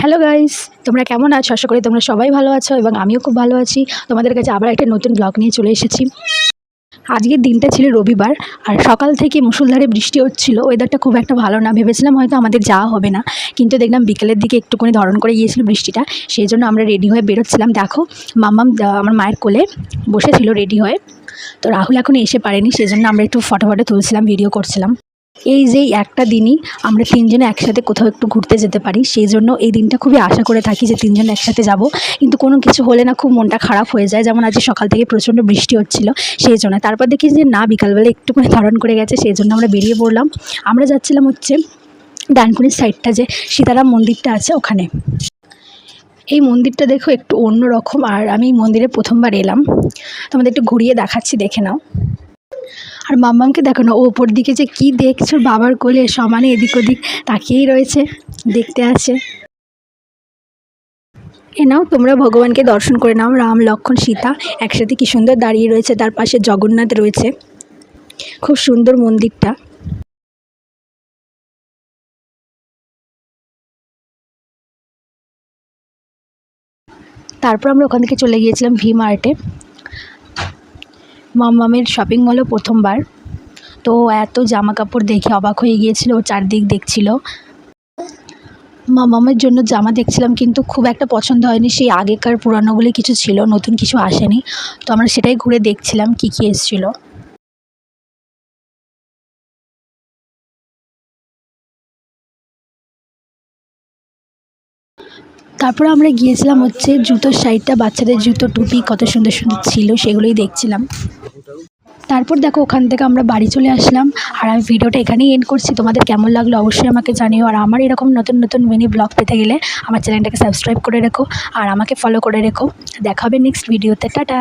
Hello guys, তোমরা কেমন আছো? আশা করি তোমরা সবাই ভালো আছো এবং আমিও খুব ভালো আছি। তোমাদের কাছে আবার একটা নতুন ব্লগ নিয়ে চলে এসেছি। আজকের দিনটা ছিল রবিবার আর সকাল থেকে মুষলধারে বৃষ্টি হচ্ছিল। ওয়েদারটা খুব একটা ভালো না, ভেবেছিলাম হয়তো আমাদের যাওয়া হবে না, কিন্তু দেখলাম বিকেলের দিকে একটুখানি ধরন করে গিয়েছিল বৃষ্টিটা। সেই জন্য আমরা রেডি হয়ে বেরোচ্ছিলাম। দেখো মাম্মাম আমার মায়ের কোলে বসেছিল রেডি হয়ে। তো রাহুল এখন এসে পারেনি, সেজন্য আমরা একটু ফটো তুলছিলাম, ভিডিও করছিলাম। এই যে একটা দিনই আমরা তিনজনে একসাথে কোথাও একটু ঘুরতে যেতে পারি, সেই জন্য এই দিনটা খুবই আশা করে থাকি যে তিনজনে একসাথে যাব। কিন্তু কোনো কিছু হলে না খুব মনটা খারাপ হয়ে যায়, যেমন আজ সকাল থেকে প্রচণ্ড বৃষ্টি হচ্ছিল সেই জন্য। তারপর দেখি যে না, বিকালবেলা একটুখানি ধরন করে গেছে, সেই জন্য আমরা বেরিয়ে পড়লাম। আমরা যাচ্ছিলাম হচ্ছে ডানকুনির সাইডটা, যে সীতারাম মন্দিরটা আছে ওখানে। এই মন্দিরটা দেখো একটু অন্য রকম, আর আমি মন্দিরে প্রথমবার এলাম, তোমাদের একটু ঘুরিয়ে দেখাচ্ছি, দেখে নাও। আর মাম্মামকে দেখো না, ও ওপর দিকে যে কি দেখছো, বাবার কোলে সমানে এদিক ওদিক তাকিয়েই রয়েছে, দেখতে আছে। এ নাও, তোমরা ভগবানকে দর্শন করে নাও। রাম লক্ষ্মণ সীতা একসাথে কি সুন্দর দাঁড়িয়ে রয়েছে, তার পাশে জগন্নাথ রয়েছে। খুব সুন্দর মন্দিরটা। তারপর আমরা ওখান থেকে চলে গিয়েছিলাম ভি মার্টে। মাম্মামের শপিং মলও প্রথমবার, তো এত জামা কাপড় দেখে অবাক হয়ে গিয়েছিল, ও চারদিক দেখছিল। মামামের জন্য জামা দেখছিলাম, কিন্তু খুব একটা পছন্দ হয়নি। সেই আগেকার পুরানোগুলি কিছু ছিল, নতুন কিছু আসেনি। তো আমরা সেটাই ঘুরে দেখছিলাম কি কি এসেছিলো। তারপরে আমরা গিয়েছিলাম হচ্ছে জুতোর সাইডটা, বাচ্চাদের জুতো টুপি কত সুন্দর সুন্দর ছিল, সেগুলোই দেখছিলাম। তারপর দেখো ওখান থেকে আমরা বাড়ি চলে আসলাম। আর আমি ভিডিওটা এখানেই এন্ড করছি। তোমাদের কেমন লাগলো অবশ্যই আমাকে জানিও। আর আমার এরকম নতুন নতুন মিনি ব্লগ পেতে গেলে আমার চ্যানেলটাকে সাবস্ক্রাইব করে রেখো আর আমাকে ফলো করে রেখো। দেখা হবে নেক্সট ভিডিওতে। টাটা।